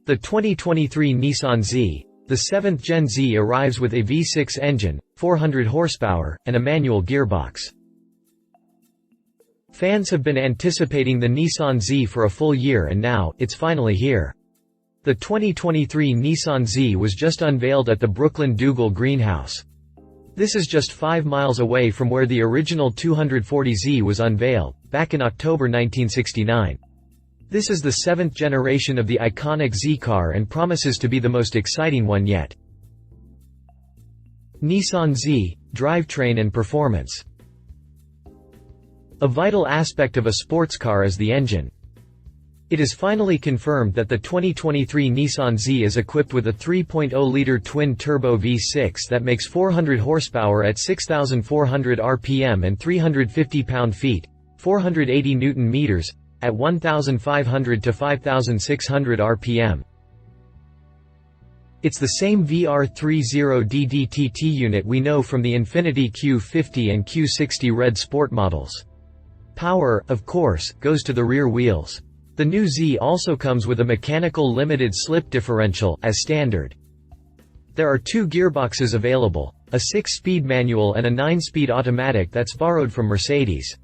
The 2023 Nissan Z, the 7th Gen Z, arrives with a V6 engine, 400 horsepower, and a manual gearbox. Fans have been anticipating the Nissan Z for a full year, and now, it's finally here. The 2023 Nissan Z was just unveiled at the Brooklyn Duggal Greenhouse. This is just 5 miles away from where the original 240Z was unveiled, back in October 1969. This is the 7th generation of the iconic Z car and promises to be the most exciting one yet. Nissan Z, drivetrain and performance. A vital aspect of a sports car is the engine. It is finally confirmed that the 2023 Nissan Z is equipped with a 3.0-liter twin-turbo V6 that makes 400 horsepower at 6,400 RPM and 350 pound-feet, 480 Newton-meters, at 1,500 to 5,600 RPM. It's the same VR30 DDTT unit we know from the Infiniti Q50 and Q60 Red Sport models. Power, of course, goes to the rear wheels. The new Z also comes with a mechanical limited slip differential, as standard. There are 2 gearboxes available, a 6-speed manual and a 9-speed automatic that's borrowed from Mercedes.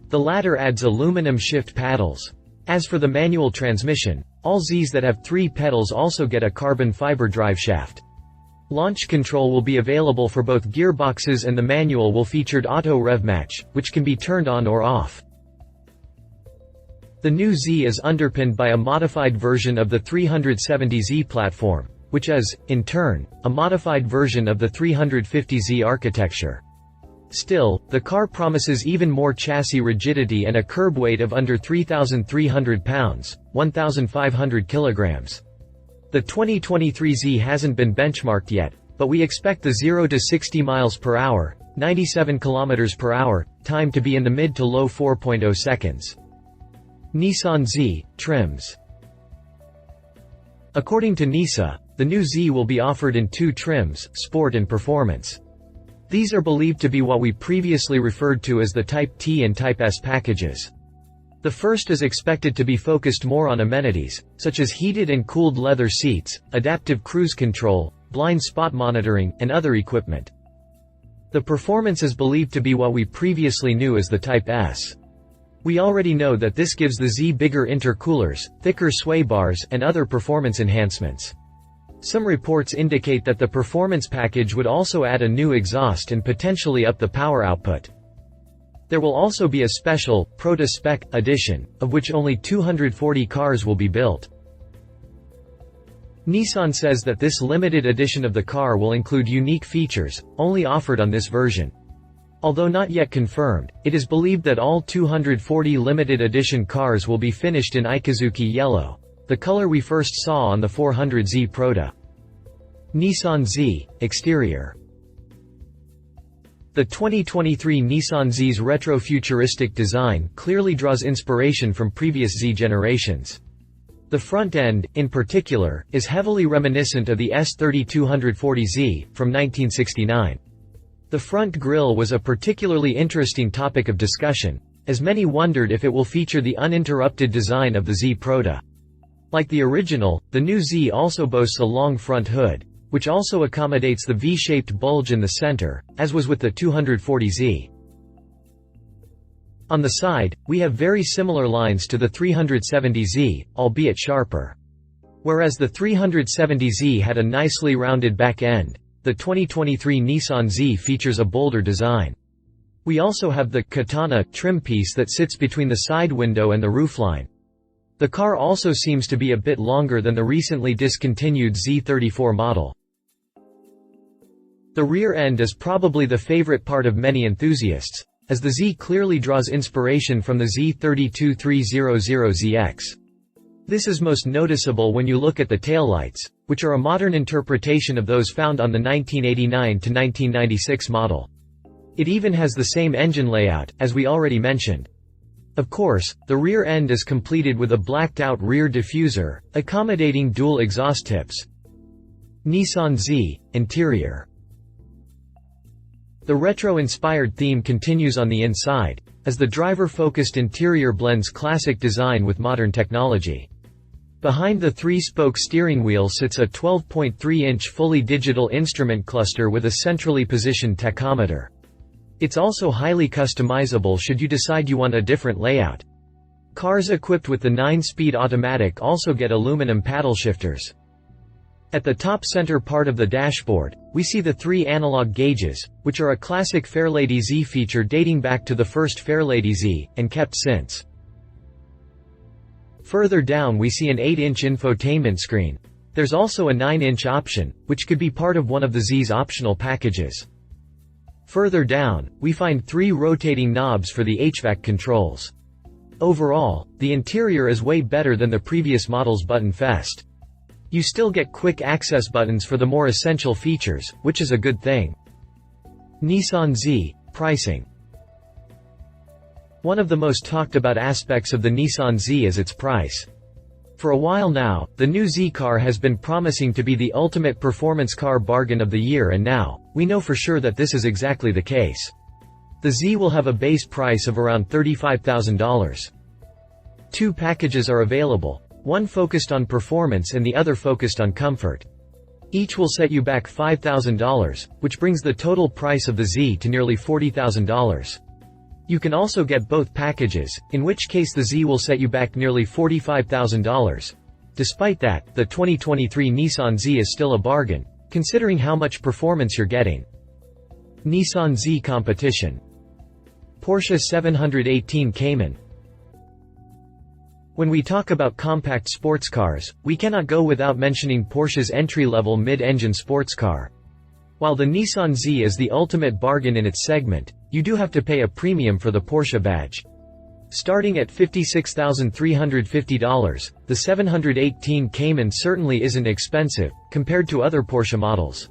The latter adds aluminum shift paddles. As for the manual transmission, all Zs that have 3 pedals also get a carbon fiber driveshaft. Launch control will be available for both gearboxes, and the manual will feature auto rev match, which can be turned on or off. The new Z is underpinned by a modified version of the 370Z platform, which is, in turn, a modified version of the 350Z architecture. Still, the car promises even more chassis rigidity and a curb weight of under 3,300 pounds, 1,500 kilograms. The 2023 Z hasn't been benchmarked yet, but we expect the 0 to 60 miles per hour, 97 kilometers per hour, time to be in the mid to low 4.0 seconds. Nissan Z, trims. According to Nissan, the new Z will be offered in 2 trims, Sport and Performance. These are believed to be what we previously referred to as the Type T and Type S packages. The first is expected to be focused more on amenities, such as heated and cooled leather seats, adaptive cruise control, blind spot monitoring, and other equipment. The Performance is believed to be what we previously knew as the Type S. We already know that this gives the Z bigger intercoolers, thicker sway bars, and other performance enhancements. Some reports indicate that the Performance package would also add a new exhaust and potentially up the power output. There will also be a special, Pro-to-Spec, edition, of which only 240 cars will be built. Nissan says that this limited edition of the car will include unique features, only offered on this version. Although not yet confirmed, it is believed that all 240 limited edition cars will be finished in Ikazuki yellow, the color we first saw on the 400Z Proto. Nissan Z, exterior. The 2023 Nissan Z's retro-futuristic design clearly draws inspiration from previous Z generations. The front end, in particular, is heavily reminiscent of the S3240Z, from 1969. The front grille was a particularly interesting topic of discussion, as many wondered if it will feature the uninterrupted design of the Z Proto. Like the original, the new Z also boasts a long front hood, which also accommodates the V-shaped bulge in the center, as was with the 240Z. On the side, we have very similar lines to the 370Z, albeit sharper. Whereas the 370Z had a nicely rounded back end, the 2023 Nissan Z features a bolder design. We also have the Katana trim piece that sits between the side window and the roofline. The car also seems to be a bit longer than the recently discontinued Z34 model. The rear end is probably the favorite part of many enthusiasts, as the Z clearly draws inspiration from the Z32300ZX. This is most noticeable when you look at the taillights, which are a modern interpretation of those found on the 1989 to 1996 model. It even has the same engine layout, as we already mentioned. Of course, the rear end is completed with a blacked-out rear diffuser, accommodating dual exhaust tips. Nissan Z, interior. The retro-inspired theme continues on the inside, as the driver-focused interior blends classic design with modern technology. Behind the 3-spoke steering wheel sits a 12.3-inch fully digital instrument cluster with a centrally positioned tachometer. It's also highly customizable should you decide you want a different layout. Cars equipped with the 9-speed automatic also get aluminum paddle shifters. At the top center part of the dashboard, we see the 3 analog gauges, which are a classic Fairlady Z feature dating back to the first Fairlady Z, and kept since. Further down we see an 8-inch infotainment screen. There's also a 9-inch option, which could be part of one of the Z's optional packages. Further down, we find 3 rotating knobs for the HVAC controls. Overall, the interior is way better than the previous model's button fest. You still get quick access buttons for the more essential features, which is a good thing. Nissan Z, pricing. One of the most talked about aspects of the Nissan Z is its price. For a while now, the new Z car has been promising to be the ultimate performance car bargain of the year, and now, we know for sure that this is exactly the case. The Z will have a base price of around $35,000. 2 packages are available, one focused on performance and the other focused on comfort. Each will set you back $5,000, which brings the total price of the Z to nearly $40,000. You can also get both packages, in which case the Z will set you back nearly $45,000. Despite that, the 2023 Nissan Z is still a bargain, considering how much performance you're getting. Nissan Z competition. Porsche 718 Cayman. When we talk about compact sports cars, we cannot go without mentioning Porsche's entry-level mid-engine sports car. While the Nissan Z is the ultimate bargain in its segment, you do have to pay a premium for the Porsche badge. Starting at $56,350, the 718 Cayman certainly isn't expensive, compared to other Porsche models.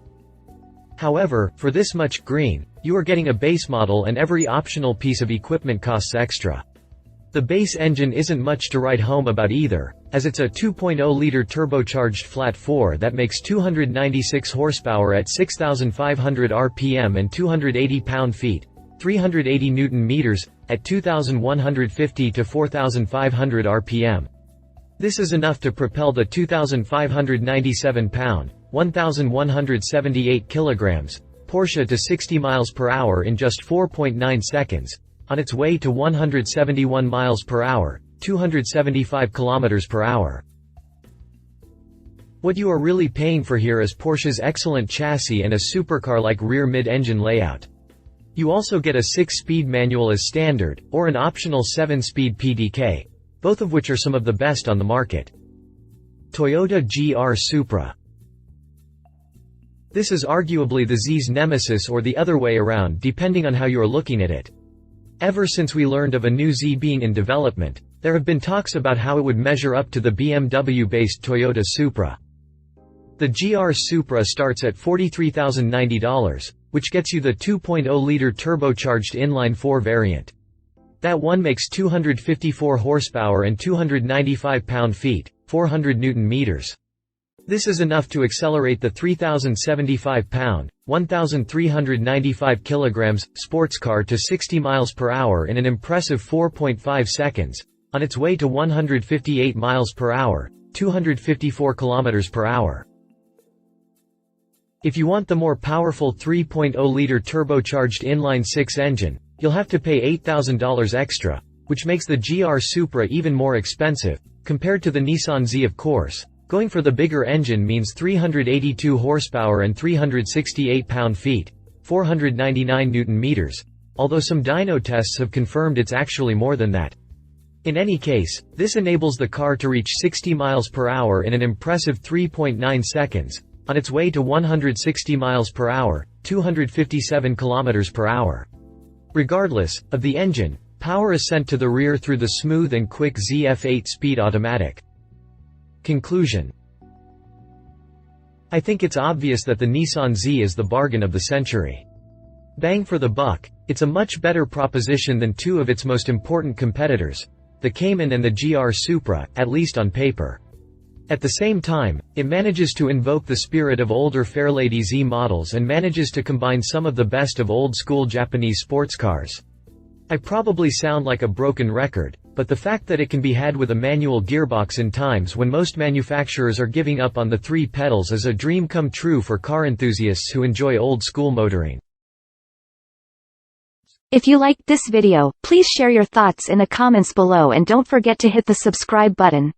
However, for this much green, you are getting a base model and every optional piece of equipment costs extra. The base engine isn't much to write home about either, as it's a 2.0-liter turbocharged flat-4 that makes 296 horsepower at 6,500 rpm and 280 pound-feet, 380 Newton-meters, at 2,150 to 4,500 rpm. This is enough to propel the 2,597-pound, 1,178 kilograms, Porsche to 60 miles per hour in just 4.9 seconds, on its way to 171 miles per hour, 275 kilometers per hour. What you are really paying for here is Porsche's excellent chassis and a supercar-like rear mid-engine layout. You also get a 6-speed manual as standard, or an optional 7-speed PDK, both of which are some of the best on the market. Toyota GR Supra. This is arguably the Z's nemesis or the other way around depending on how you are looking at it. Ever since we learned of a new Z being in development, there have been talks about how it would measure up to the BMW-based Toyota Supra. The GR Supra starts at $43,090, which gets you the 2.0-liter turbocharged inline-4 variant. That one makes 254 horsepower and 295 pound-feet, 400 Newton-meters. This is enough to accelerate the 3,075-pound, 1,395 kilograms, sports car to 60 miles per hour in an impressive 4.5 seconds, on its way to 158 miles per hour, 254 kilometers per hour. If you want the more powerful 3.0-liter turbocharged inline-6 engine, you'll have to pay $8,000 extra, which makes the GR Supra even more expensive, compared to the Nissan Z of course. Going for the bigger engine means 382 horsepower and 368 pound-feet, 499 Newton-meters, although some dyno tests have confirmed it's actually more than that. In any case, this enables the car to reach 60 miles per hour in an impressive 3.9 seconds, on its way to 160 miles per hour, 257 kilometers per hour. Regardless of the engine, power is sent to the rear through the smooth and quick ZF 8-speed automatic. Conclusion. I think it's obvious that the Nissan Z is the bargain of the century. Bang for the buck, it's a much better proposition than 2 of its most important competitors, the Cayman and the GR Supra, at least on paper. At the same time, it manages to invoke the spirit of older Fairlady Z models and manages to combine some of the best of old-school Japanese sports cars. I probably sound like a broken record, but the fact that it can be had with a manual gearbox in times when most manufacturers are giving up on the 3 pedals is a dream come true for car enthusiasts who enjoy old-school motoring. If you liked this video, please share your thoughts in the comments below and don't forget to hit the subscribe button.